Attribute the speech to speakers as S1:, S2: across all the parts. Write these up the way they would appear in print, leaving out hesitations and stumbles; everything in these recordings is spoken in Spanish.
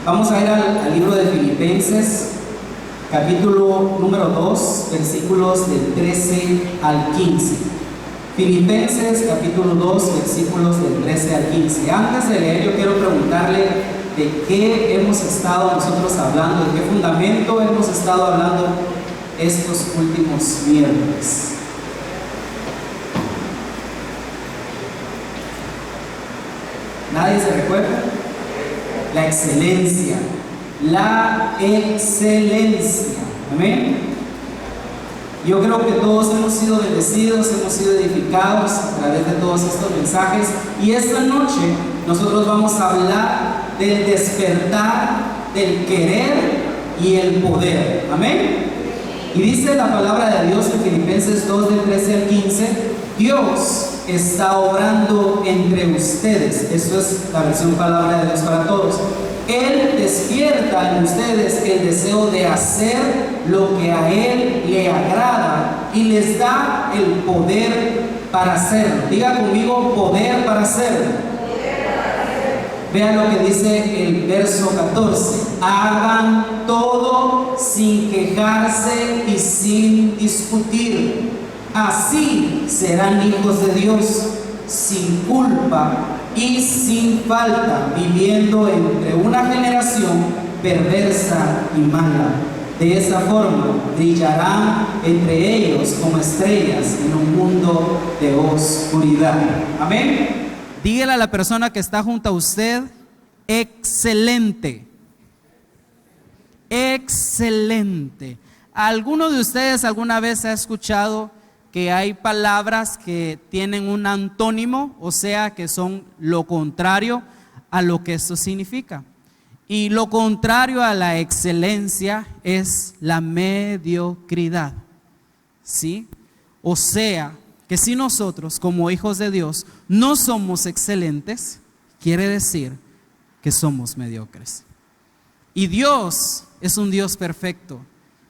S1: Vamos a ir al libro de Filipenses, capítulo número 2, versículos del 13 al 15. Filipenses, capítulo 2, versículos del 13 al 15. Antes de leer, yo quiero preguntarle de qué hemos estado nosotros hablando, de qué fundamento hemos estado hablando estos últimos miércoles. ¿Nadie se recuerda? La excelencia. La excelencia. Amén. Yo creo que todos hemos sido bendecidos, hemos sido edificados a través de todos estos mensajes. Y esta noche nosotros vamos a hablar del despertar, del querer y el poder. Amén. Y dice la palabra de Dios en Filipenses 2, del 13 al 15: Dios está obrando entre ustedes. Esto es la versión palabra de Dios para todos. Él despierta en ustedes el deseo de hacer lo que a Él le agrada y les da el poder para hacerlo. Diga conmigo: poder para hacerlo. Vean lo que dice el verso 14: hagan todo sin quejarse y sin discutir. Así serán hijos de Dios, sin culpa y sin falta, viviendo entre una generación perversa y mala. De esa forma brillarán entre ellos como estrellas en un mundo de oscuridad. Amén. Dígale a la persona que está junto a usted: excelente. Excelente. ¿Alguno de ustedes alguna vez ha escuchado que hay palabras que tienen un antónimo, o sea, que son lo contrario a lo que esto significa? Y lo contrario a la excelencia es la mediocridad, ¿sí? O sea, que si nosotros como hijos de Dios no somos excelentes, quiere decir que somos mediocres. Y Dios es un Dios perfecto.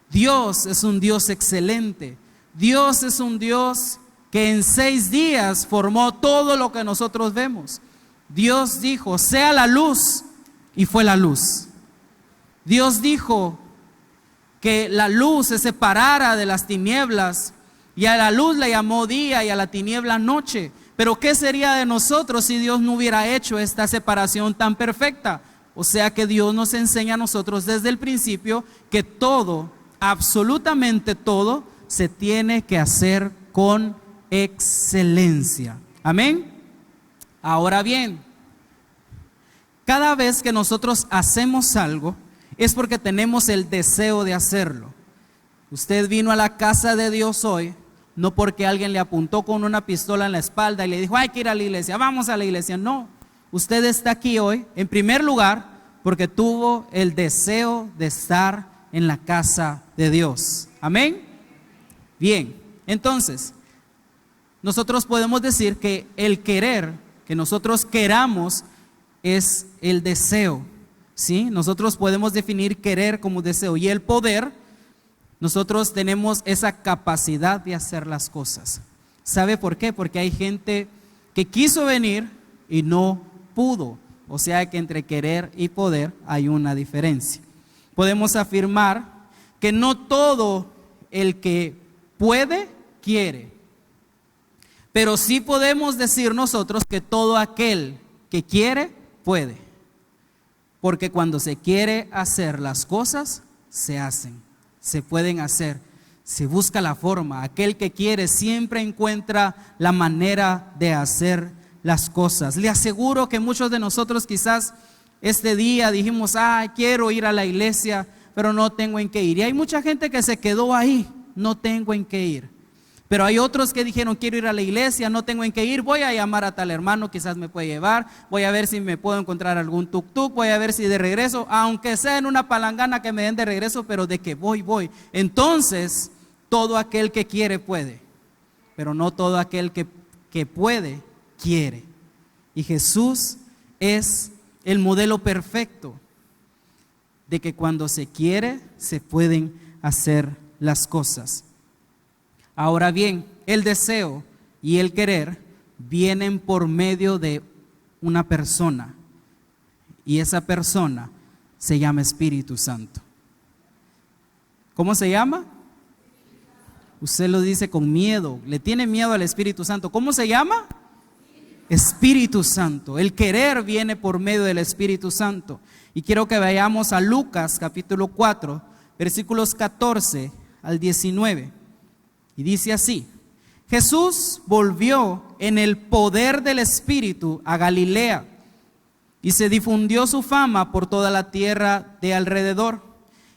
S1: Dios es un Dios excelente. Dios es un Dios que en 6 días formó todo lo que nosotros vemos. Dios dijo: sea la luz, y fue la luz. Dios dijo que la luz se separara de las tinieblas, y a la luz le llamó día y a la tiniebla noche. Pero ¿qué sería de nosotros si Dios no hubiera hecho esta separación tan perfecta? O sea que Dios nos enseña a nosotros desde el principio que todo, absolutamente todo, se tiene que hacer con excelencia. Amén. Ahora bien, cada vez que nosotros hacemos algo es porque tenemos el deseo de hacerlo. Usted vino a la casa de Dios hoy no porque alguien le apuntó con una pistola en la espalda y le dijo: hay que ir a la iglesia, vamos a la iglesia. No, usted está aquí hoy en primer lugar porque tuvo el deseo de estar en la casa de Dios. Amén. Bien, entonces nosotros podemos decir que el querer, que nosotros queramos, es el deseo, ¿sí? Nosotros podemos definir querer como deseo, y el poder, nosotros tenemos esa capacidad de hacer las cosas. ¿Sabe por qué? Porque hay gente que quiso venir y no pudo. O sea que entre querer y poder hay una diferencia. Podemos afirmar que no todo el que puede, quiere. Pero sí podemos decir nosotros que todo aquel que quiere, puede. Porque cuando se quiere hacer las cosas, se hacen, se pueden hacer. Se busca la forma. Aquel que quiere siempre encuentra la manera de hacer las cosas. Le aseguro que muchos de nosotros quizás este día dijimos: quiero ir a la iglesia, pero no tengo en qué ir. Y hay mucha gente que se quedó ahí: no tengo en qué ir. Pero hay otros que dijeron: quiero ir a la iglesia, no tengo en qué ir, voy a llamar a tal hermano, quizás me puede llevar, voy a ver si me puedo encontrar algún tuk-tuk, voy a ver si de regreso, aunque sea en una palangana que me den de regreso, pero de que voy. Entonces, todo aquel que quiere puede, pero no todo aquel que puede, quiere. Y Jesús es el modelo perfecto de que cuando se quiere, se pueden hacer las cosas. Ahora bien, el deseo y el querer vienen por medio de una persona, y esa persona se llama Espíritu Santo. ¿Cómo se llama? Usted lo dice con miedo, le tiene miedo al Espíritu Santo. ¿Cómo se llama? Espíritu Santo. El querer viene por medio del Espíritu Santo. Y quiero que vayamos a Lucas capítulo 4, versículos 14 al 19. Y dice así: Jesús volvió en el poder del Espíritu a Galilea, y se difundió su fama por toda la tierra de alrededor,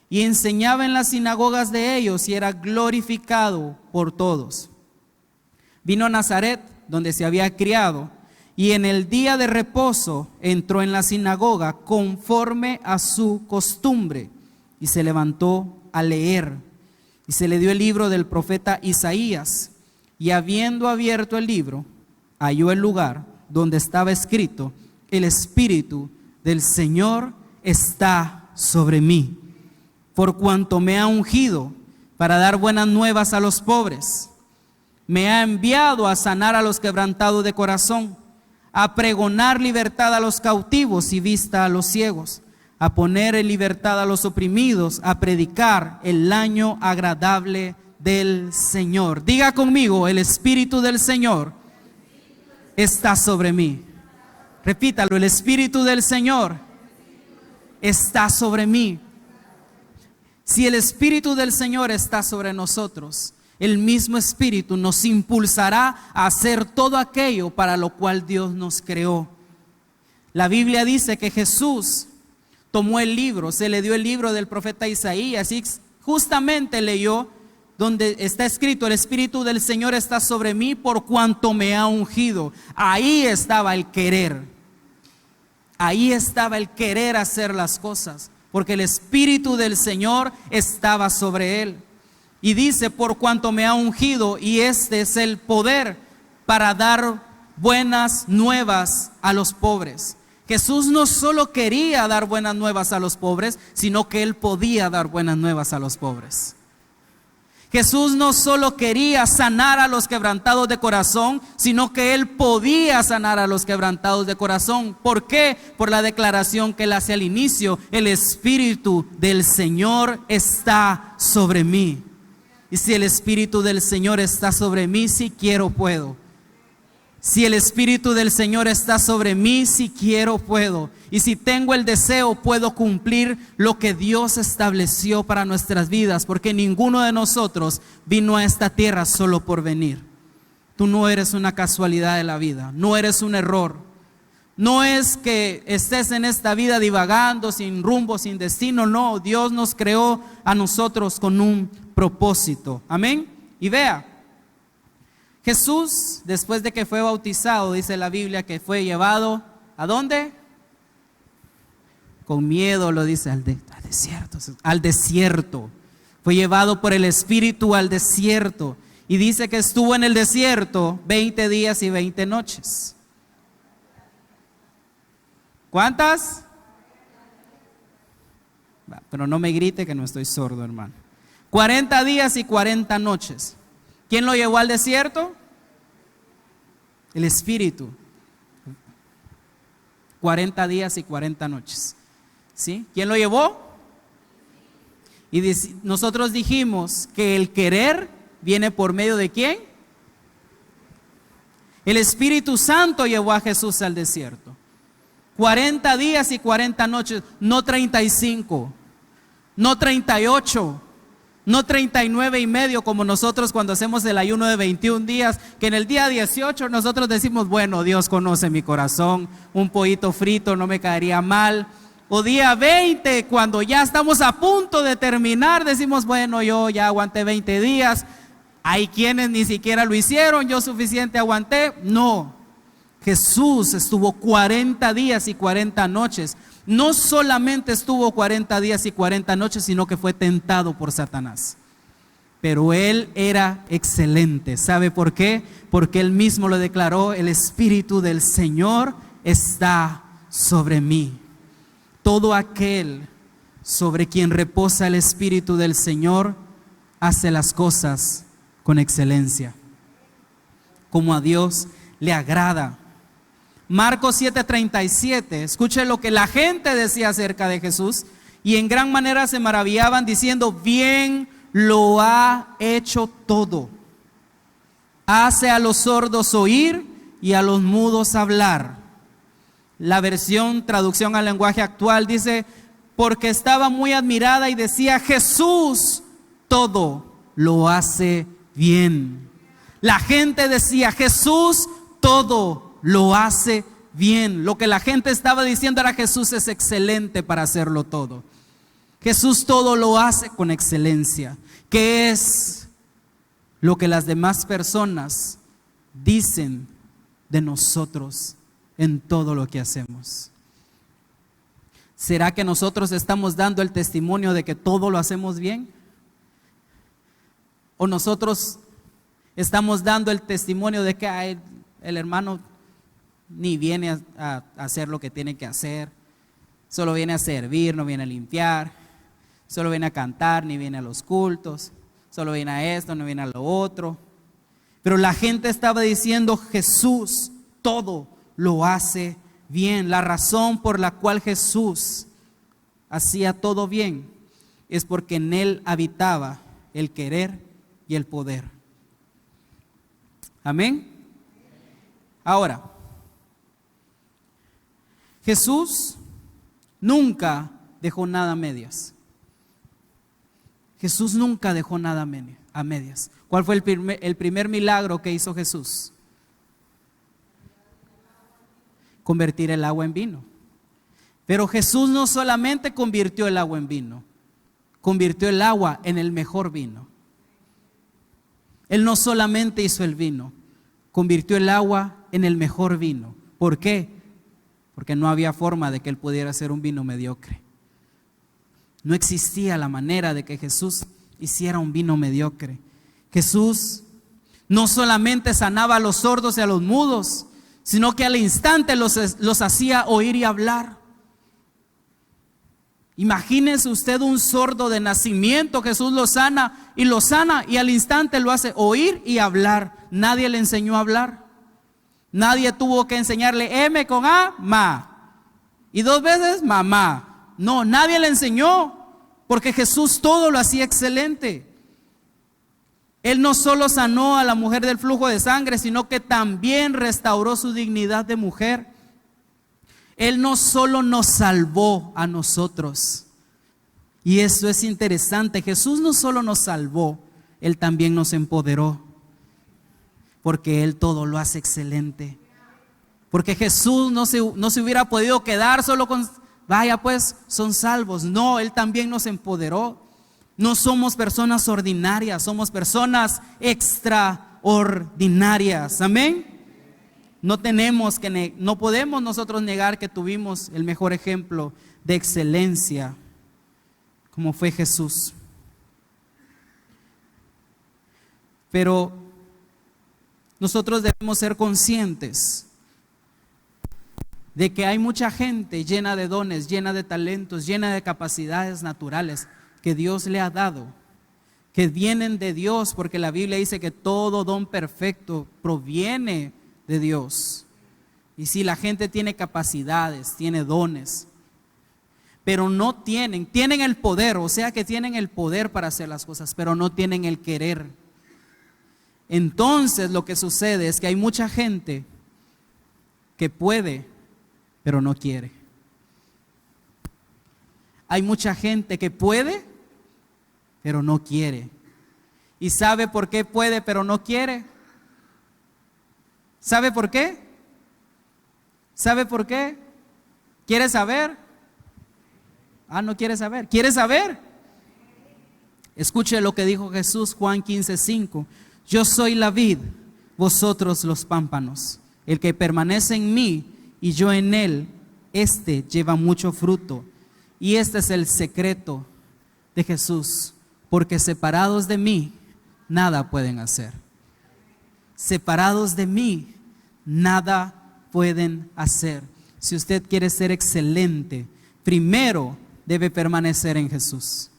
S1: y enseñaba en las sinagogas de ellos y era glorificado por todos. Vino a Nazaret, donde se había criado, y en el día de reposo entró en la sinagoga conforme a su costumbre, y se levantó a leer. Y se le dio el libro del profeta Isaías, y habiendo abierto el libro, halló el lugar donde estaba escrito: el Espíritu del Señor está sobre mí, por cuanto me ha ungido para dar buenas nuevas a los pobres. Me ha enviado a sanar a los quebrantados de corazón, a pregonar libertad a los cautivos y vista a los ciegos, a poner en libertad a los oprimidos, a predicar el año agradable del Señor. Diga conmigo: el Espíritu del Señor está sobre mí. Repítalo: el Espíritu del Señor está sobre mí. Si el Espíritu del Señor está sobre nosotros, el mismo Espíritu nos impulsará a hacer todo aquello para lo cual Dios nos creó. La Biblia dice que Jesús tomó el libro, se le dio el libro del profeta Isaías, y justamente leyó donde está escrito: el Espíritu del Señor está sobre mí por cuanto me ha ungido. Ahí estaba el querer. Ahí estaba el querer hacer las cosas, porque el Espíritu del Señor estaba sobre él. Y dice: por cuanto me ha ungido, y este es el poder para dar buenas nuevas a los pobres. Jesús no solo quería dar buenas nuevas a los pobres, sino que él podía dar buenas nuevas a los pobres. Jesús no solo quería sanar a los quebrantados de corazón, sino que él podía sanar a los quebrantados de corazón. ¿Por qué? Por la declaración que él hace al inicio: el Espíritu del Señor está sobre mí. Y si el Espíritu del Señor está sobre mí, si quiero puedo. Si el Espíritu del Señor está sobre mí, si quiero puedo. Y si tengo el deseo, puedo cumplir lo que Dios estableció para nuestras vidas, porque ninguno de nosotros vino a esta tierra solo por venir. Tú no eres una casualidad de la vida, no eres un error. No es que estés en esta vida divagando, sin rumbo, sin destino. No, Dios nos creó a nosotros con un propósito. Amén. Y vea, Jesús, después de que fue bautizado, dice la Biblia que fue llevado ¿a dónde? Con miedo lo dice, al desierto. Al desierto. Fue llevado por el Espíritu al desierto. Y dice que estuvo en el desierto 20 días y 20 noches. ¿Cuántas? Pero no me grite que no estoy sordo, hermano. 40 días y 40 noches. ¿Quién lo llevó al desierto? El Espíritu. 40 días y 40 noches. ¿Sí? ¿Quién lo llevó? Y nosotros dijimos que el querer viene por medio de ¿quién? El Espíritu Santo llevó a Jesús al desierto. 40 días y 40 noches, no 35, no 38, no 39 y medio como nosotros cuando hacemos el ayuno de 21 días, que en el día 18 nosotros decimos: bueno, Dios conoce mi corazón, un pollito frito no me caería mal. O día 20, cuando ya estamos a punto de terminar, decimos: bueno, yo ya aguanté 20 días. Hay quienes ni siquiera lo hicieron, yo suficiente aguanté. No, Jesús estuvo 40 días y 40 noches. No solamente estuvo 40 días y 40 noches, sino que fue tentado por Satanás. Pero él era excelente. ¿Sabe por qué? Porque él mismo lo declaró: el Espíritu del Señor está sobre mí. Todo aquel sobre quien reposa el Espíritu del Señor hace las cosas con excelencia, como a Dios le agrada. Marcos 7:37, escuche lo que la gente decía acerca de Jesús, y en gran manera se maravillaban diciendo: bien lo ha hecho todo. Hace a los sordos oír y a los mudos hablar. La versión, traducción al lenguaje actual, dice: porque estaba muy admirada y decía: Jesús todo lo hace bien. La gente decía: Jesús todo lo hace bien. Lo que la gente estaba diciendo era: Jesús es excelente para hacerlo todo. Jesús todo lo hace con excelencia. ¿Qué es lo que las demás personas dicen de nosotros en todo lo que hacemos? ¿Será que nosotros estamos dando el testimonio de que todo lo hacemos bien? ¿O nosotros estamos dando el testimonio de que el hermano ni viene a hacer lo que tiene que hacer, solo viene a servir, no viene a limpiar, solo viene a cantar, ni viene a los cultos, solo viene a esto, no viene a lo otro? Pero la gente estaba diciendo: Jesús todo lo hace bien. La razón por la cual Jesús hacía todo bien es porque en Él habitaba el querer y el poder. Amén. Ahora, Jesús nunca dejó nada a medias. Jesús nunca dejó nada a medias. ¿Cuál fue el primer milagro que hizo Jesús? Convertir el agua en vino. Pero Jesús no solamente convirtió el agua en vino, convirtió el agua en el mejor vino. Él no solamente hizo el vino, convirtió el agua en el mejor vino. ¿Por qué? Porque no había forma de que Él pudiera hacer un vino mediocre. No existía la manera de que Jesús hiciera un vino mediocre. Jesús no solamente sanaba a los sordos y a los mudos, sino que al instante los hacía oír y hablar. Imagínese usted un sordo de nacimiento, Jesús lo sana y al instante lo hace oír y hablar. Nadie le enseñó a hablar. Nadie tuvo que enseñarle M con A, ma, y 2 veces mamá. No, nadie le enseñó, porque Jesús todo lo hacía excelente. Él no solo sanó a la mujer del flujo de sangre, sino que también restauró su dignidad de mujer. Él no solo nos salvó a nosotros, y eso es interesante. Jesús no solo nos salvó, Él también nos empoderó, porque Él todo lo hace excelente. Porque Jesús no se hubiera podido quedar solo con: vaya pues, son salvos. No, Él también nos empoderó. No somos personas ordinarias, somos personas extraordinarias. Amén. No podemos nosotros negar que tuvimos el mejor ejemplo de excelencia, como fue Jesús. Pero nosotros debemos ser conscientes de que hay mucha gente llena de dones, llena de talentos, llena de capacidades naturales que Dios le ha dado, que vienen de Dios, porque la Biblia dice que todo don perfecto proviene de Dios. Y si la gente tiene capacidades, tiene dones, pero no tienen el poder, o sea que tienen el poder para hacer las cosas, pero no tienen el querer. Entonces lo que sucede es que hay mucha gente que puede, pero no quiere. Hay mucha gente que puede, pero no quiere. ¿Y sabe por qué puede, pero no quiere? ¿Sabe por qué? ¿Sabe por qué? ¿Quiere saber? No quiere saber. ¿Quiere saber? Escuche lo que dijo Jesús, Juan 15:5. Yo soy la vid, vosotros los pámpanos. El que permanece en mí y yo en él, este lleva mucho fruto. Y este es el secreto de Jesús, porque separados de mí, nada pueden hacer. Separados de mí, nada pueden hacer. Si usted quiere ser excelente, primero debe permanecer en Jesús.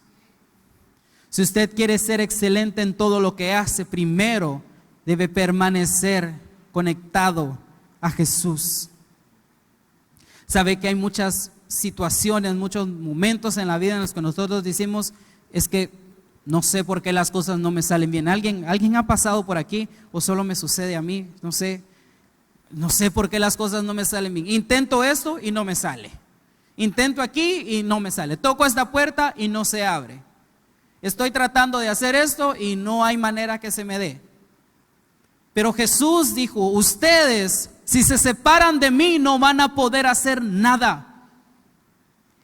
S1: Si usted quiere ser excelente en todo lo que hace, primero debe permanecer conectado a Jesús. Sabe que hay muchas situaciones, muchos momentos en la vida en los que nosotros decimos, es que no sé por qué las cosas no me salen bien. ¿Alguien ha pasado por aquí o solo me sucede a mí? No sé por qué las cosas no me salen bien. Intento esto y no me sale. Intento aquí y no me sale. Toco esta puerta y no se abre. Estoy tratando de hacer esto y no hay manera que se me dé. Pero Jesús dijo, ustedes, si se separan de mí, no van a poder hacer nada.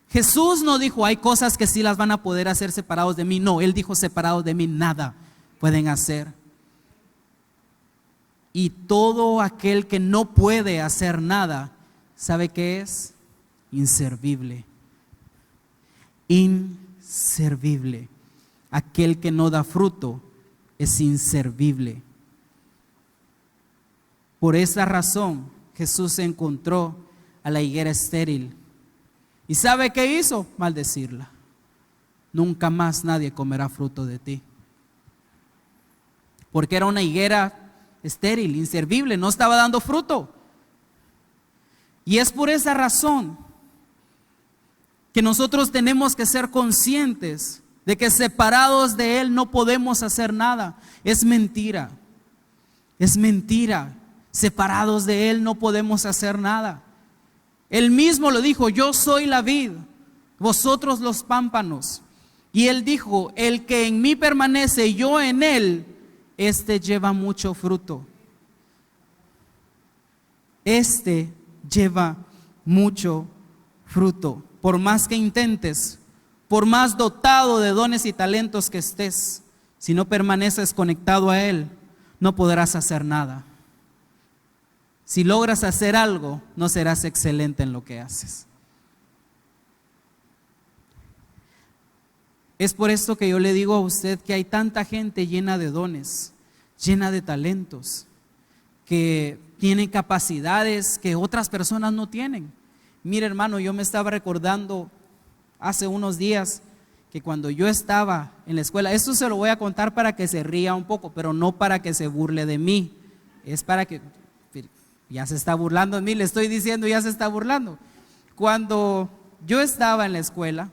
S1: Jesús no dijo, hay cosas que sí las van a poder hacer separados de mí. No, Él dijo, separados de mí, nada pueden hacer. Y todo aquel que no puede hacer nada, ¿sabe qué es? Inservible. Inservible. Aquel que no da fruto es inservible. Por esa razón Jesús encontró a la higuera estéril. ¿Y sabe qué hizo? Maldecirla. Nunca más nadie comerá fruto de ti. Porque era una higuera estéril, inservible, no estaba dando fruto. Y es por esa razón que nosotros tenemos que ser conscientes de que separados de Él no podemos hacer nada. Es mentira. Es mentira. Separados de Él no podemos hacer nada. Él mismo lo dijo, yo soy la vid, vosotros los pámpanos. Y Él dijo, el que en mí permanece y yo en Él, este lleva mucho fruto. Este lleva mucho fruto. Por más que intentes, por más dotado de dones y talentos que estés, si no permaneces conectado a Él, no podrás hacer nada. Si logras hacer algo, no serás excelente en lo que haces. Es por esto que yo le digo a usted que hay tanta gente llena de dones, llena de talentos, que tienen capacidades que otras personas no tienen. Mire, hermano, yo me estaba recordando hace unos días que cuando yo estaba en la escuela, esto se lo voy a contar para que se ría un poco, pero no para que se burle de mí, es para que... Ya se está burlando de mí, le estoy diciendo, ya se está burlando. Cuando yo estaba en la escuela,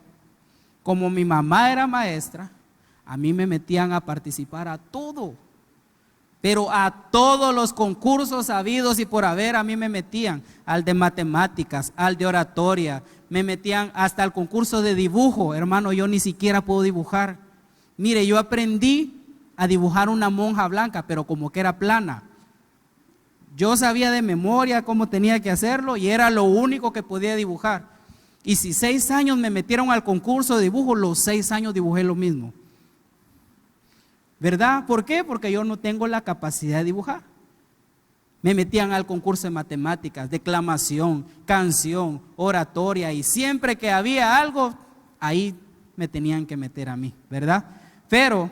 S1: como mi mamá era maestra, a mí me metían a participar a todo, pero a todos los concursos habidos y por haber, a mí me metían, al de matemáticas, al de oratoria, me metían hasta el concurso de dibujo. Hermano, yo ni siquiera puedo dibujar. Mire, yo aprendí a dibujar una monja blanca, pero como que era plana. Yo sabía de memoria cómo tenía que hacerlo y era lo único que podía dibujar. Y si 6 años me metieron al concurso de dibujo, los 6 años dibujé lo mismo. ¿Verdad? ¿Por qué? Porque yo no tengo la capacidad de dibujar. Me metían al concurso de matemáticas, declamación, canción, oratoria, y siempre que había algo, ahí me tenían que meter a mí, ¿verdad? Pero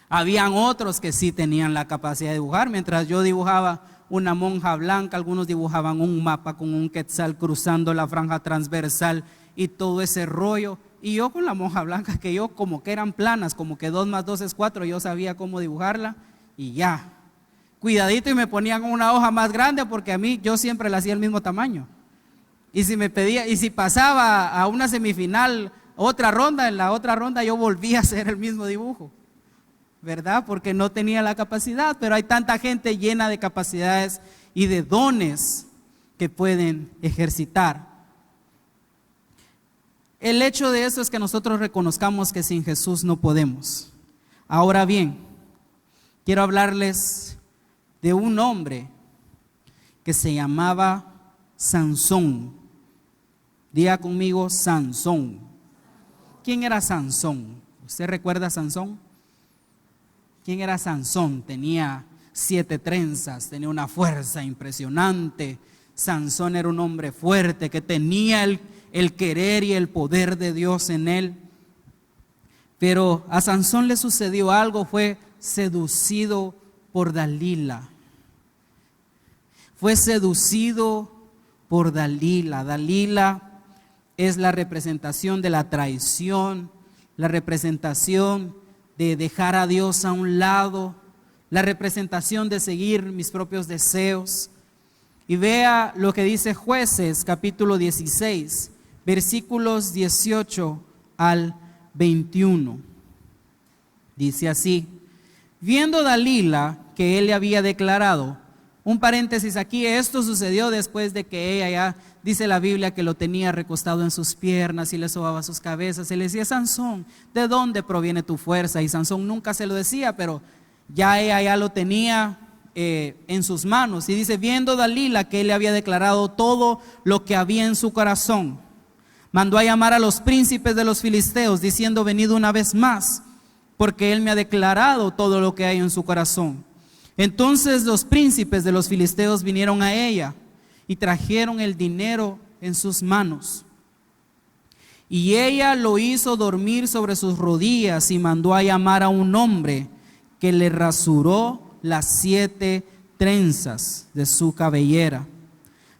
S1: habían otros que sí tenían la capacidad de dibujar. Mientras yo dibujaba una monja blanca, algunos dibujaban un mapa con un quetzal cruzando la franja transversal y todo ese rollo. Y yo con la monja blanca, que yo como que eran planas, como que 2 más 2 es 4, yo sabía cómo dibujarla y ya. Cuidadito y me ponían una hoja más grande porque a mí yo siempre la hacía el mismo tamaño. Y si pasaba a una semifinal, otra ronda, en la otra ronda yo volvía a hacer el mismo dibujo, ¿verdad? Porque no tenía la capacidad, pero hay tanta gente llena de capacidades y de dones que pueden ejercitar. El hecho de eso es que nosotros reconozcamos que sin Jesús no podemos. Ahora bien, quiero hablarles de un hombre que se llamaba Sansón. Diga conmigo, Sansón. ¿Quién era Sansón? ¿Usted recuerda a Sansón? ¿Quién era Sansón? Tenía 7 trenzas, tenía una fuerza impresionante. Sansón era un hombre fuerte que tenía el querer y el poder de Dios en él. Pero a Sansón le sucedió algo, fue seducido por Dalila. Fue seducido por Dalila. Dalila es la representación de la traición, la representación de dejar a Dios a un lado, la representación de seguir mis propios deseos. Y vea lo que dice Jueces capítulo 16, versículos 18 al 21. Dice así: viendo Dalila que él le había declarado, un paréntesis aquí, esto sucedió después de que ella ya, dice la Biblia, que lo tenía recostado en sus piernas y le sobaba sus cabezas. Se le decía: Sansón, ¿de dónde proviene tu fuerza? Y Sansón nunca se lo decía, pero ya ella ya lo tenía en sus manos. Y dice: viendo Dalila que él le había declarado todo lo que había en su corazón, mandó a llamar a los príncipes de los filisteos, diciendo: venid una vez más, porque él me ha declarado todo lo que hay en su corazón. Entonces los príncipes de los filisteos vinieron a ella y trajeron el dinero en sus manos. Y ella lo hizo dormir sobre sus rodillas y mandó a llamar a un hombre que le rasuró las 7 trenzas de su cabellera.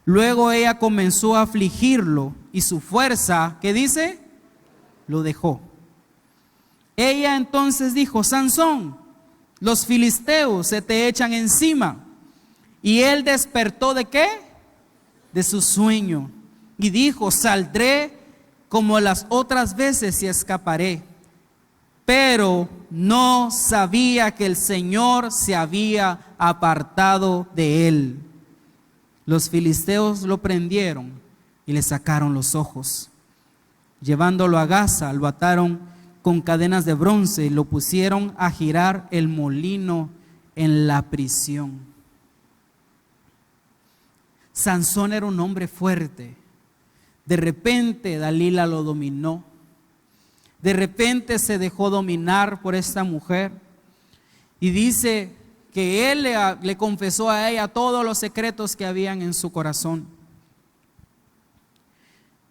S1: Luego ella comenzó a afligirlo y su fuerza, ¿qué dice? Lo dejó. Ella entonces dijo: Sansón, los filisteos se te echan encima. Y él despertó ¿de qué? De su sueño y dijo: saldré como las otras veces y escaparé. Pero no sabía que el Señor se había apartado de él. Los filisteos lo prendieron y le sacaron los ojos. Llevándolo a Gaza, lo ataron con cadenas de bronce y lo pusieron a girar el molino en la prisión. Sansón era un hombre fuerte. De repente Dalila lo dominó. De repente se dejó dominar por esta mujer. Y dice que él le confesó a ella todos los secretos que habían en su corazón.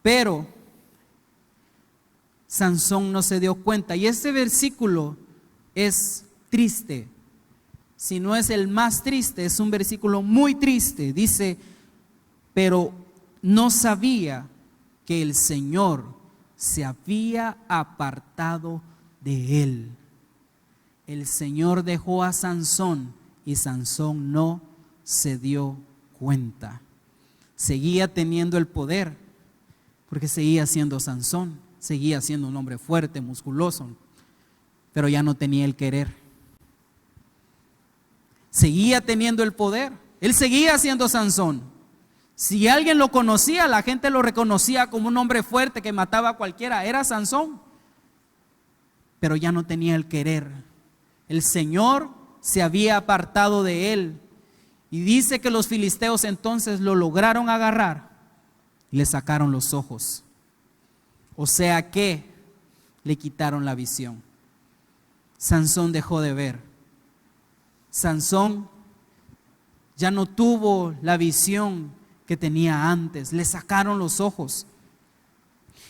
S1: Pero Sansón no se dio cuenta. Y este versículo es triste. Si no es el más triste, es un versículo muy triste. Dice: pero no sabía que el Señor se había apartado de él. El Señor dejó a Sansón y Sansón no se dio cuenta. Seguía teniendo el poder porque seguía siendo Sansón, seguía siendo un hombre fuerte, musculoso, pero ya no tenía el querer. Seguía teniendo el poder, él seguía siendo Sansón. Si alguien lo conocía, la gente lo reconocía como un hombre fuerte que mataba a cualquiera, era Sansón, pero ya no tenía el querer. El Señor se había apartado de él. Y dice que los filisteos entonces lo lograron agarrar y le sacaron los ojos. O sea que le quitaron la visión. Sansón dejó de ver. Sansón ya no tuvo la visión que tenía antes. Le sacaron los ojos.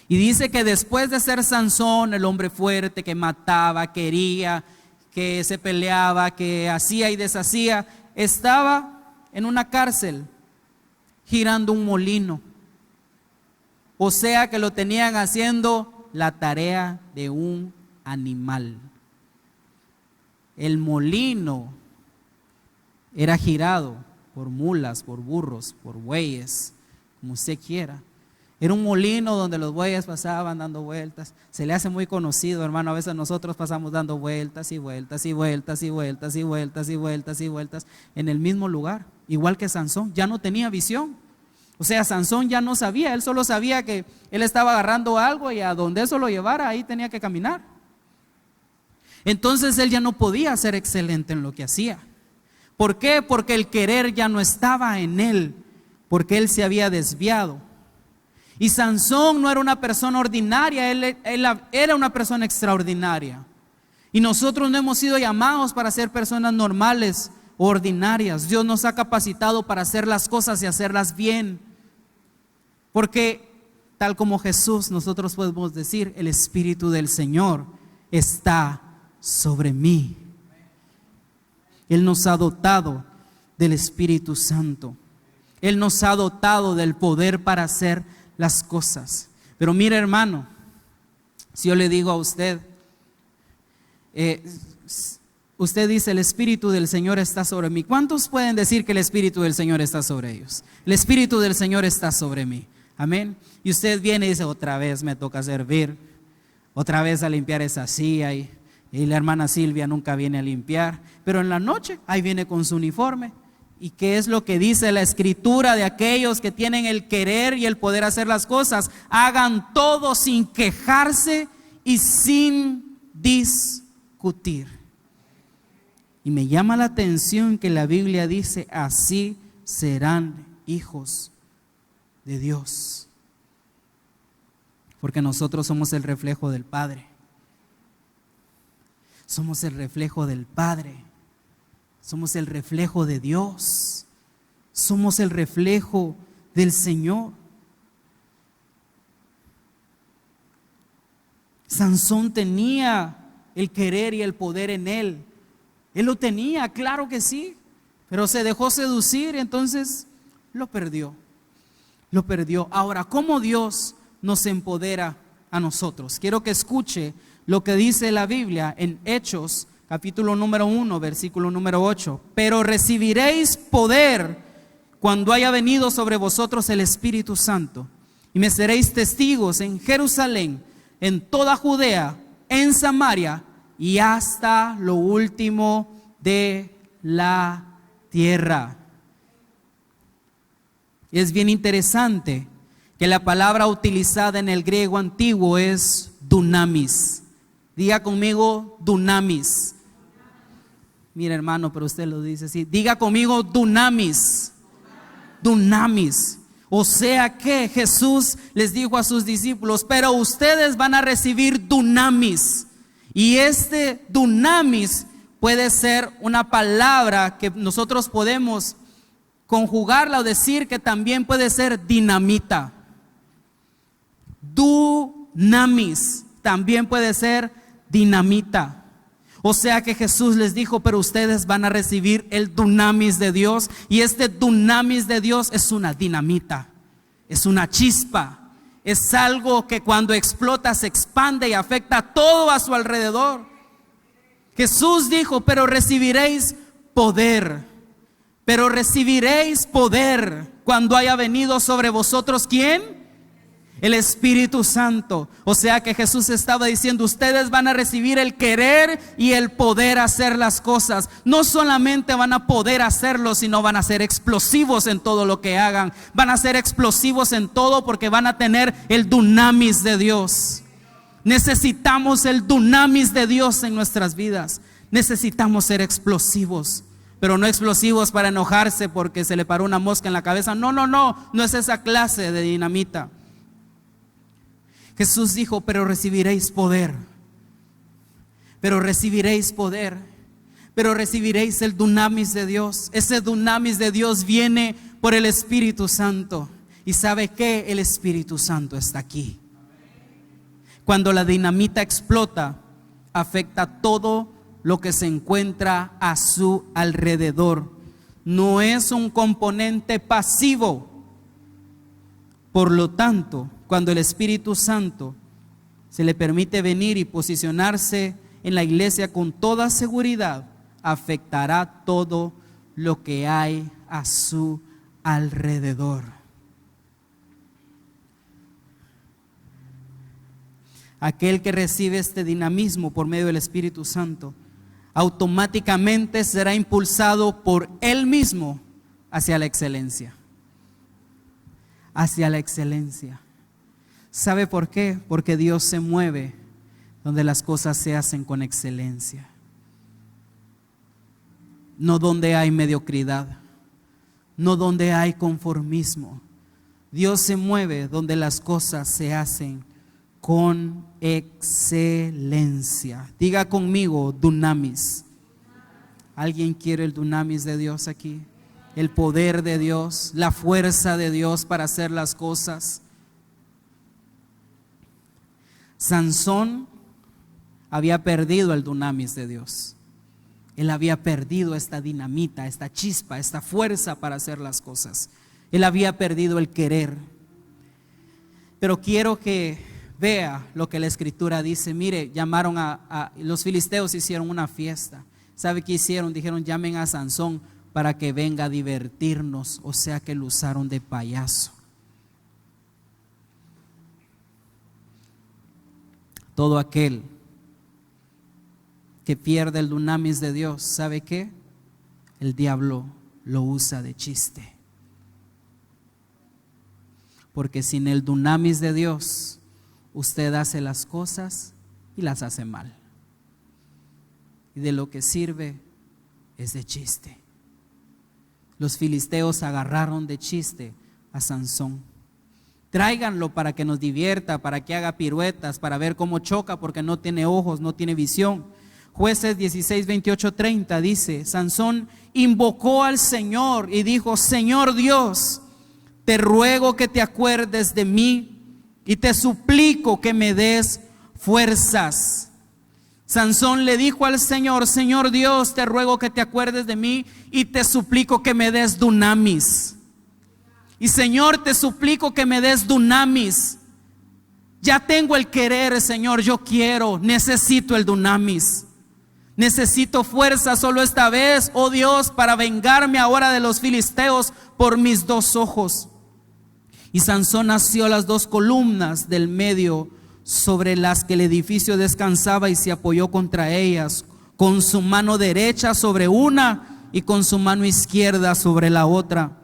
S1: Y dice que después de ser Sansón, el hombre fuerte que mataba, quería, que se peleaba, que hacía y deshacía, estaba en una cárcel girando un molino. O sea que lo tenían haciendo la tarea de un animal. El molino era girado por mulas, por burros, por bueyes, como usted quiera. Era un molino donde los bueyes pasaban dando vueltas. Se le hace muy conocido, hermano. A veces nosotros pasamos dando vueltas y vueltas y vueltas y vueltas y vueltas y vueltas y vueltas en el mismo lugar. Igual que Sansón, ya no tenía visión. O sea, Sansón ya no sabía, él solo sabía que él estaba agarrando algo y a donde eso lo llevara, ahí tenía que caminar. Entonces él ya no podía ser excelente en lo que hacía. ¿Por qué? Porque el querer ya no estaba en él, porque él se había desviado. Y Sansón no era una persona ordinaria, él era una persona extraordinaria. Y nosotros no hemos sido llamados para ser personas normales o ordinarias. Dios nos ha capacitado para hacer las cosas y hacerlas bien. Porque tal como Jesús, nosotros podemos decir: el Espíritu del Señor está sobre mí. Él nos ha dotado del Espíritu Santo. Él nos ha dotado del poder para hacer las cosas. Pero mire, hermano, si yo le digo a usted, usted dice, el Espíritu del Señor está sobre mí. ¿Cuántos pueden decir que el Espíritu del Señor está sobre ellos? El Espíritu del Señor está sobre mí. Amén. Y usted viene y dice, otra vez me toca servir, otra vez a limpiar esa silla y la hermana Silvia nunca viene a limpiar, pero en la noche ahí viene con su uniforme. ¿Y qué es lo que dice la Escritura de aquellos que tienen el querer y el poder hacer las cosas? Hagan todo sin quejarse y sin discutir. Y me llama la atención que la Biblia dice, así serán hijos de Dios. Porque nosotros somos el reflejo del Padre. Somos el reflejo del Padre. Somos el reflejo de Dios. Somos el reflejo del Señor. Sansón tenía el querer y el poder en él. Él lo tenía, claro que sí, pero se dejó seducir, entonces lo perdió. Lo perdió. Ahora, ¿cómo Dios nos empodera a nosotros? Quiero que escuche lo que dice la Biblia en Hechos, capítulo número 1, versículo número 8. Pero recibiréis poder cuando haya venido sobre vosotros el Espíritu Santo, y me seréis testigos en Jerusalén, en toda Judea, en Samaria y hasta lo último de la tierra. Es bien interesante que la palabra utilizada en el griego antiguo es dunamis. Diga conmigo dunamis. Mira, hermano, pero usted lo dice así. Diga conmigo dunamis. Dunamis. O sea que Jesús les dijo a sus discípulos, pero ustedes van a recibir dunamis. Y este dunamis puede ser una palabra que nosotros podemos conjugarla o decir que también puede ser dinamita. Dunamis también puede ser dinamita. O sea que Jesús les dijo, pero ustedes van a recibir el dunamis de Dios. Y este dunamis de Dios es una dinamita, es una chispa. Es algo que cuando explota se expande y afecta todo a su alrededor. Jesús dijo, pero recibiréis poder. Pero recibiréis poder cuando haya venido sobre vosotros, ¿quién? El Espíritu Santo. O sea que Jesús estaba diciendo, ustedes van a recibir el querer y el poder hacer las cosas. No solamente van a poder hacerlo, sino van a ser explosivos en todo lo que hagan. Van a ser explosivos en todo porque van a tener el dunamis de Dios. Necesitamos el dunamis de Dios en nuestras vidas. Necesitamos ser explosivos. Pero no explosivos para enojarse porque se le paró una mosca en la cabeza. No es esa clase de dinamita. Jesús dijo, pero recibiréis poder. Pero recibiréis poder. Pero recibiréis el dunamis de Dios. Ese dunamis de Dios viene por el Espíritu Santo. ¿Y sabe qué? El Espíritu Santo está aquí. Cuando la dinamita explota, afecta todo lo que se encuentra a su alrededor. No es un componente pasivo. Por lo tanto, cuando el Espíritu Santo se le permite venir y posicionarse en la iglesia con toda seguridad, afectará todo lo que hay a su alrededor. Aquel que recibe este dinamismo por medio del Espíritu Santo, automáticamente será impulsado por él mismo hacia la excelencia. Hacia la excelencia. ¿Sabe por qué? Porque Dios se mueve donde las cosas se hacen con excelencia. No donde hay mediocridad, no donde hay conformismo. Dios se mueve donde las cosas se hacen con excelencia. Diga conmigo, dunamis. ¿Alguien quiere el dunamis de Dios aquí? El poder de Dios, la fuerza de Dios para hacer las cosas. Sansón había perdido el dunamis de Dios. Él había perdido esta dinamita, esta chispa, esta fuerza para hacer las cosas. Él había perdido el querer. Pero quiero que vea lo que la Escritura dice. Mire, llamaron los filisteos hicieron una fiesta. ¿Sabe qué hicieron? Dijeron, llamen a Sansón para que venga a divertirnos. O sea que lo usaron de payaso. Todo aquel que pierde el dunamis de Dios, ¿sabe qué? El diablo lo usa de chiste. Porque sin el dunamis de Dios, usted hace las cosas y las hace mal. Y de lo que sirve es de chiste. Los filisteos agarraron de chiste a Sansón. Tráiganlo para que nos divierta, para que haga piruetas, para ver cómo choca, porque no tiene ojos, no tiene visión. Jueces 16, 28, 30 dice, Sansón invocó al Señor y dijo, Señor Dios, te ruego que te acuerdes de mí y te suplico que me des fuerzas. Sansón le dijo al Señor, Señor Dios, te ruego que te acuerdes de mí y te suplico que me des dunamis. Y Señor, te suplico que me des dunamis. Ya tengo el querer, Señor, yo quiero, necesito el dunamis. Necesito fuerza solo esta vez, oh Dios, para vengarme ahora de los filisteos por mis dos ojos. Y Sansón asió las dos columnas del medio sobre las que el edificio descansaba y se apoyó contra ellas, con su mano derecha sobre una y con su mano izquierda sobre la otra.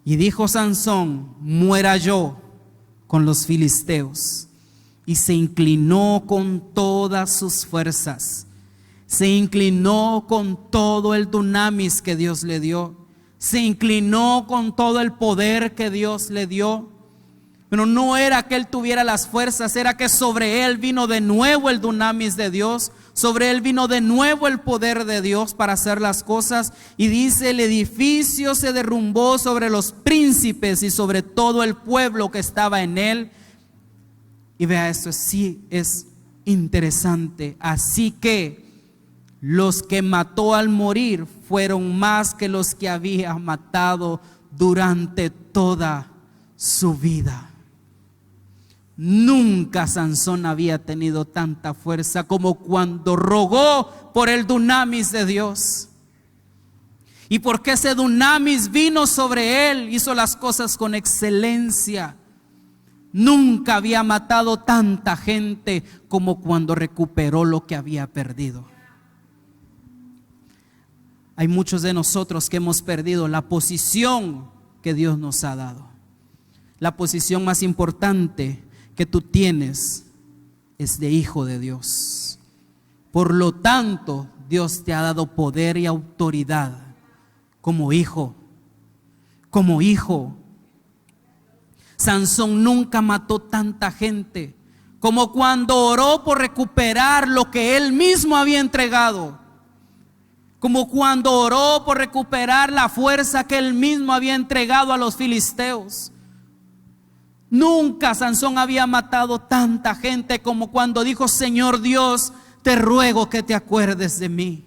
S1: Y dijo Sansón, muera yo con los filisteos. Y se inclinó con todas sus fuerzas. Se inclinó con todo el dunamis que Dios le dio. Se inclinó con todo el poder que Dios le dio. Pero no era que él tuviera las fuerzas, era que sobre él vino de nuevo el dunamis de Dios. Sobre él vino de nuevo el poder de Dios para hacer las cosas. Y dice, el edificio se derrumbó sobre los príncipes y sobre todo el pueblo que estaba en él. Y vea, esto sí es interesante. Así que los que mató al morir fueron más que los que había matado durante toda su vida. Nunca Sansón había tenido tanta fuerza como cuando rogó por el dunamis de Dios. Y porque ese dunamis vino sobre él, hizo las cosas con excelencia. Nunca había matado tanta gente como cuando recuperó lo que había perdido. Hay muchos de nosotros que hemos perdido la posición que Dios nos ha dado. La posición más importante que tú tienes es de hijo de Dios. Por lo tanto, Dios te ha dado poder y autoridad como hijo. Como hijo. Sansón nunca mató tanta gente como cuando oró por recuperar lo que él mismo había entregado. Como cuando oró por recuperar la fuerza que él mismo había entregado a los filisteos. Nunca Sansón había matado tanta gente como cuando dijo, Señor Dios, te ruego que te acuerdes de mí.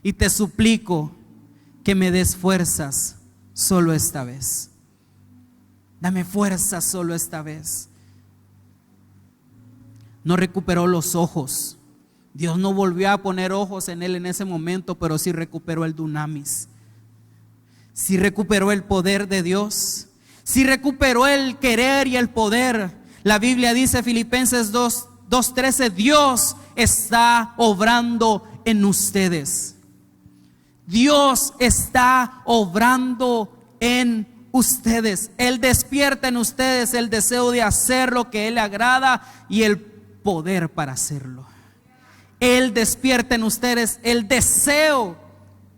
S1: Y te suplico que me des fuerzas solo esta vez. Dame fuerzas solo esta vez. No recuperó los ojos. Dios no volvió a poner ojos en él en ese momento, pero sí recuperó el dunamis. Sí recuperó el poder de Dios. Sí recuperó el querer y el poder. La Biblia dice, Filipenses 2:13, Dios está obrando en ustedes. Dios está obrando en ustedes. Él despierta en ustedes el deseo de hacer lo que Él le agrada y el poder para hacerlo. Él despierta en ustedes el deseo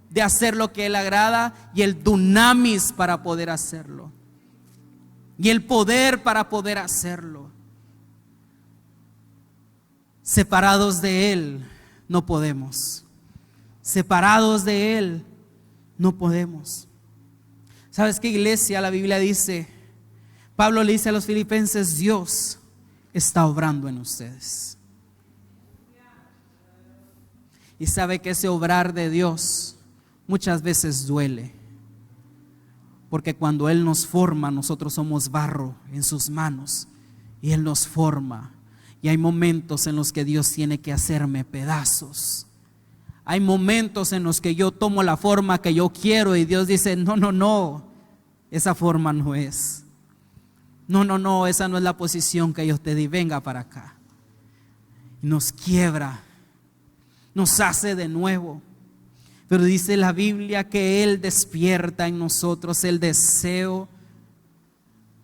S1: de hacer lo que Él agrada y el dunamis para poder hacerlo. Y el poder para poder hacerlo. Separados de Él no podemos. Separados de Él no podemos. ¿Sabes qué, iglesia? La Biblia dice, Pablo le dice a los filipenses, Dios está obrando en ustedes. Y sabe que ese obrar de Dios muchas veces duele. Porque cuando Él nos forma, nosotros somos barro en sus manos. Y Él nos forma. Y hay momentos en los que Dios tiene que hacerme pedazos. Hay momentos en los que yo tomo la forma que yo quiero y Dios dice, no, esa forma no es. No, esa no es la posición que yo te di, venga para acá. Y nos quiebra, nos hace de nuevo. Pero dice la Biblia que Él despierta en nosotros el deseo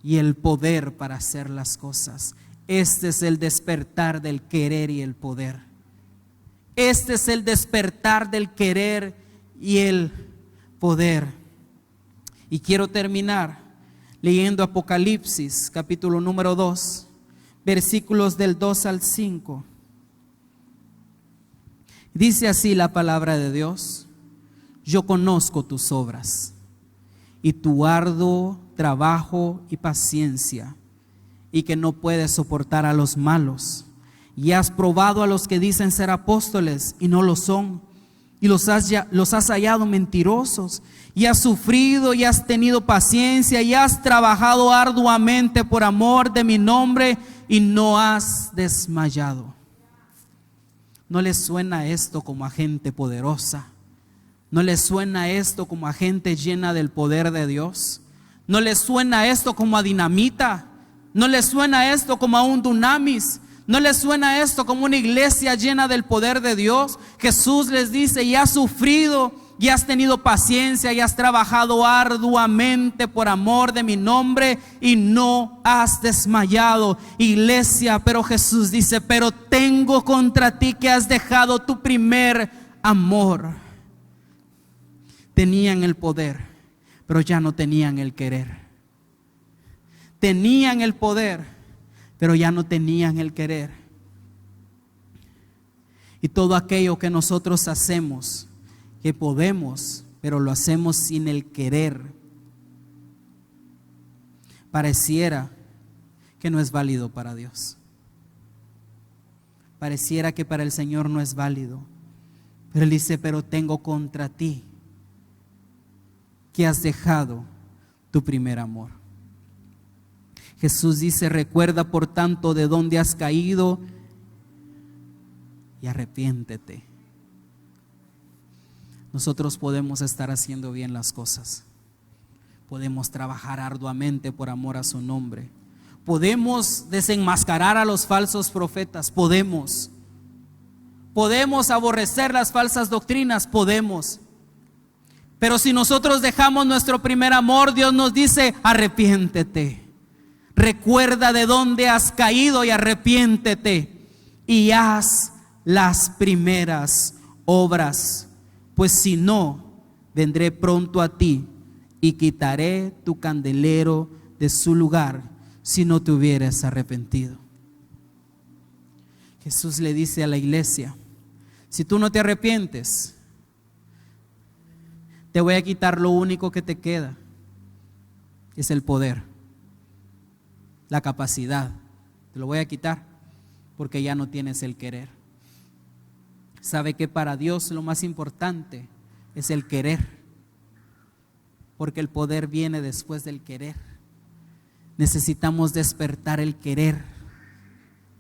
S1: y el poder para hacer las cosas. Este es el despertar del querer y el poder. Este es el despertar del querer y el poder. Y quiero terminar leyendo Apocalipsis, capítulo número 2, versículos del 2 al 5. Dice así la palabra de Dios: yo conozco tus obras y tu arduo trabajo y paciencia, y que no puedes soportar a los malos. Y has probado a los que dicen ser apóstoles y no lo son, y los has hallado mentirosos, y has sufrido y has tenido paciencia y has trabajado arduamente por amor de mi nombre y no has desmayado. ¿No les suena esto como a gente poderosa? ¿No les suena esto como a gente llena del poder de Dios? ¿No les suena esto como a dinamita? ¿No les suena esto como a un dunamis? ¿No les suena esto como una iglesia llena del poder de Dios? Jesús les dice: y has sufrido y has tenido paciencia y has trabajado arduamente por amor de mi nombre y no has desmayado. Iglesia, pero Jesús dice: pero tengo contra ti que has dejado tu primer amor. Tenían el poder, pero ya no tenían el querer. Tenían el poder, pero ya no tenían el querer. Y todo aquello que nosotros hacemos, que podemos, pero lo hacemos sin el querer, pareciera que no es válido para Dios. Pareciera que para el Señor no es válido. Pero Él dice: pero tengo contra ti que has dejado tu primer amor. Jesús dice: recuerda por tanto de dónde has caído y arrepiéntete. Nosotros podemos estar haciendo bien las cosas. Podemos trabajar arduamente por amor a su nombre. Podemos desenmascarar a los falsos profetas. Podemos aborrecer las falsas doctrinas. Podemos. Pero si nosotros dejamos nuestro primer amor, Dios nos dice: arrepiéntete. Recuerda de dónde has caído y arrepiéntete y haz las primeras obras, pues si no, vendré pronto a ti y quitaré tu candelero de su lugar si no te hubieras arrepentido. Jesús le dice a la iglesia: si tú no te arrepientes, te voy a quitar lo único que te queda, es el poder, la capacidad. Te lo voy a quitar porque ya no tienes el querer. Sabe que para Dios lo más importante es el querer, porque el poder viene después del querer. Necesitamos despertar el querer.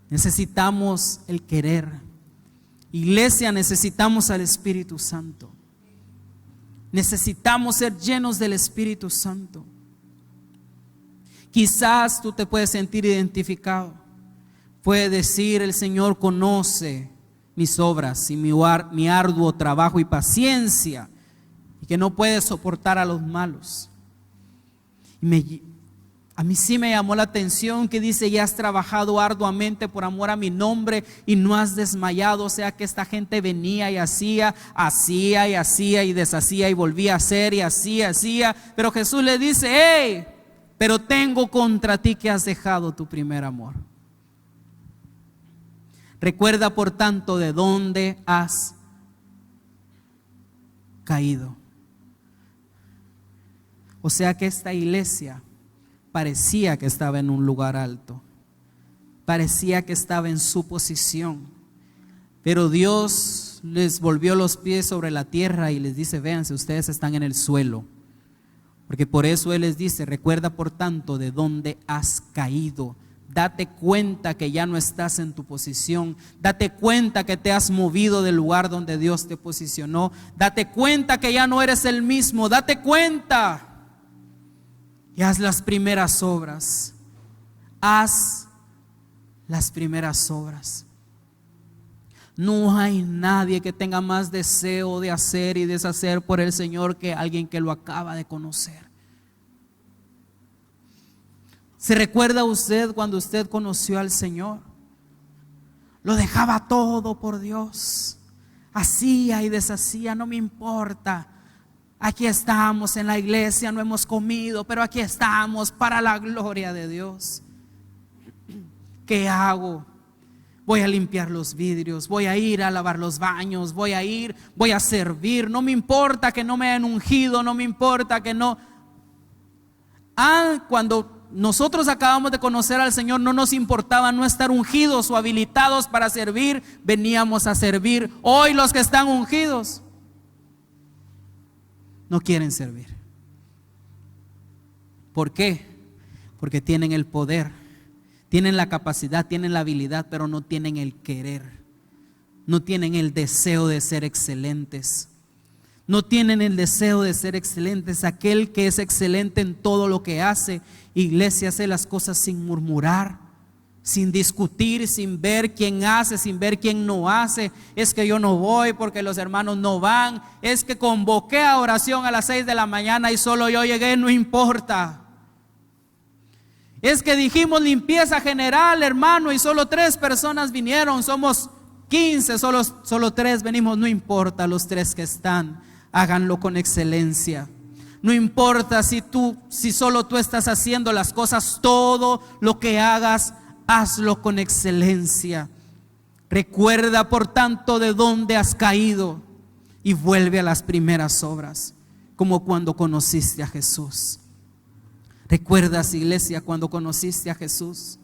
S1: Necesitamos el querer. Iglesia, necesitamos al Espíritu Santo. Necesitamos ser llenos del Espíritu Santo. Quizás tú te puedes sentir identificado. Puede decir: el Señor conoce mis obras y mi arduo trabajo y paciencia, y que no puede soportar a los malos. A mí sí me llamó la atención que dice: y has trabajado arduamente por amor a mi nombre y no has desmayado. O sea que esta gente venía y hacía y deshacía y volvía a hacer y hacía. Pero Jesús le dice: hey, pero tengo contra ti que has dejado tu primer amor. Recuerda por tanto de dónde has caído. O sea que esta iglesia parecía que estaba en un lugar alto, parecía que estaba en su posición, pero Dios les volvió los pies sobre la tierra y les dice: véanse, ustedes están en el suelo. Porque por eso Él les dice: recuerda por tanto de dónde has caído, Date cuenta que ya no estás en tu posición. Date cuenta que te has movido del lugar donde Dios te posicionó. Date cuenta que ya no eres el mismo. Date cuenta y haz las primeras obras. Haz las primeras obras. No hay nadie que tenga más deseo de hacer y deshacer por el Señor que alguien que lo acaba de conocer. ¿Se recuerda usted cuando usted conoció al Señor? Lo dejaba todo por Dios. Hacía y deshacía, no me importa. Aquí estamos en la iglesia, no hemos comido, pero aquí estamos para la gloria de Dios. ¿Qué hago? Voy a limpiar los vidrios, voy a ir a lavar los baños, voy a servir. No me importa que no me hayan ungido, no me importa que no. Cuando nosotros acabamos de conocer al Señor, no nos importaba no estar ungidos o habilitados para servir, veníamos a servir. Hoy los que están ungidos no quieren servir. ¿Por qué? Porque tienen el poder, tienen la capacidad, tienen la habilidad, pero no tienen el querer, no tienen el deseo de ser excelentes. No tienen el deseo de ser excelentes. Aquel que es excelente en todo lo que hace, iglesia, hace las cosas sin murmurar, sin discutir, sin ver quién hace, sin ver quién no hace. Es que yo no voy porque los hermanos no van. Es que convoqué a oración a las 6 de la mañana y solo yo llegué, no importa. Es que dijimos limpieza general, hermano, y solo 3 personas vinieron. Somos 15, solo 3 venimos, no importa, los 3 que están. Háganlo con excelencia. No importa si solo tú estás haciendo las cosas, todo lo que hagas, hazlo con excelencia. Recuerda, por tanto, de dónde has caído y vuelve a las primeras obras, como cuando conociste a Jesús. ¿Recuerdas, iglesia, cuando conociste a Jesús?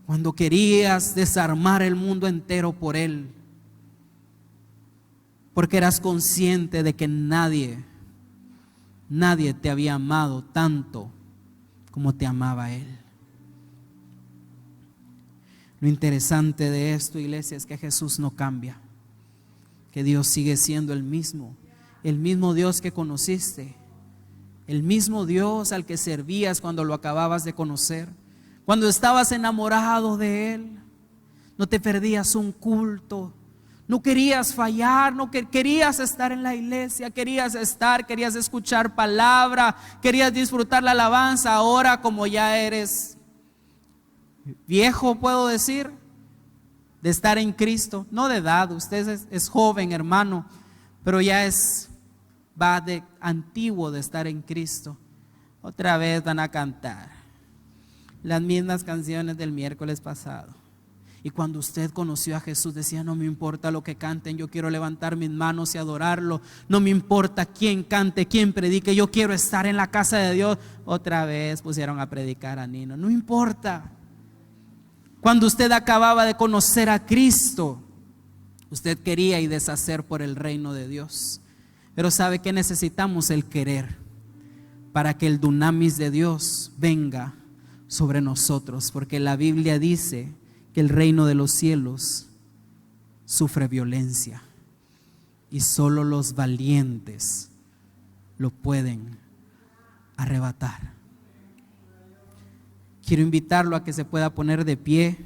S1: Cuando querías desarmar el mundo entero por Él. Porque eras consciente de que nadie te había amado tanto como te amaba Él. Lo interesante de esto, iglesia, es que Jesús no cambia, que Dios sigue siendo el mismo Dios que conociste, el mismo Dios al que servías cuando lo acababas de conocer, cuando estabas enamorado de Él. No te perdías un culto. No querías fallar, no querías estar en la iglesia, querías escuchar palabra, querías disfrutar la alabanza. Ahora, como ya eres viejo, puedo decir, de estar en Cristo, no de edad, usted es joven, hermano, pero ya va de antiguo de estar en Cristo. Otra vez van a cantar las mismas canciones del miércoles pasado. Y cuando usted conoció a Jesús decía, no me importa lo que canten, yo quiero levantar mis manos y adorarlo. No me importa quién cante, quién predique, yo quiero estar en la casa de Dios. Otra vez pusieron a predicar a Nino, no importa. Cuando usted acababa de conocer a Cristo, usted quería y deshacer por el reino de Dios. Pero ¿sabe qué necesitamos? El querer, para que el dunamis de Dios venga sobre nosotros. Porque la Biblia dice que el reino de los cielos sufre violencia y solo los valientes lo pueden arrebatar. Quiero invitarlo a que se pueda poner de pie.